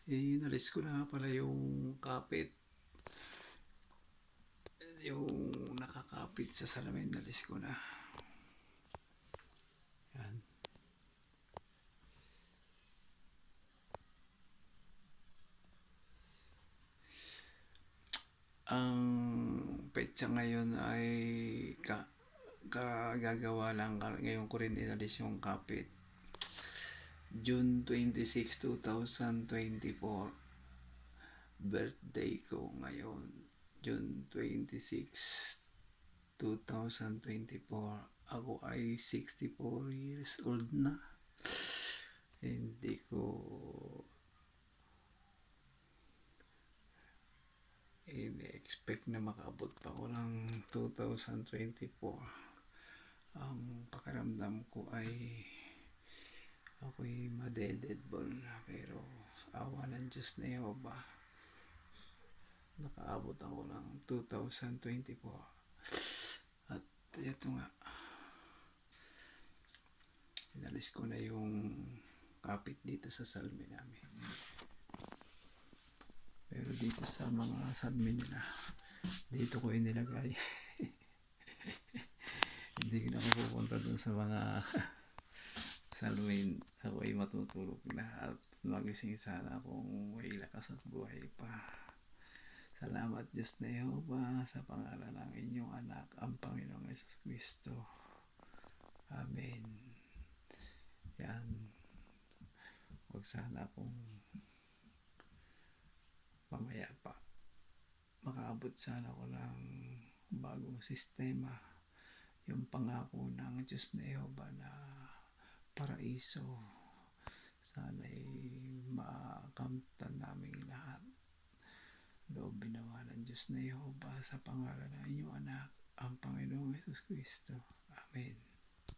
Nalis ko na pala yung kapit. Yung nakakapit sa salamin, nalis ko na. Yan. Ang petsa ngayon ay kagagawa lang. Ngayon ko rin inalis yung kapit. June 26, 2024. Birthday ko ngayon. June 26, 2024. Ako ay 64 years old na. Hindi ko in-expect na makaabot pa ko ng 2024. Ang pakiramdam ko ay ako'y madededball na, pero awa ng Diyos na Yehova, nakaabot ako ng 2024. At ito nga, inalis ko na yung kapit dito sa salmi namin. Pero dito sa mga salmi nila, dito ko inilagay. Hindi ko na pupunta dun sa mga salmin. Ako ay matutulog na at magising sana kung may lakas at buhay pa. Salamat Diyos na Yehova, sa pangalan ng inyong anak, ang Panginoong Hesus Kristo. Amen. Yan. Huwag sana akong mamaya pa makaabot sana ko ng bagong sistema, yung pangako ng Diyos na Yehova na paraiso. Sana'y makamtan namin lahat. Loob binawa ng Diyos na Yehova, sa pangalan ng inyong anak, ang Panginoong Hesus Kristo. Amen.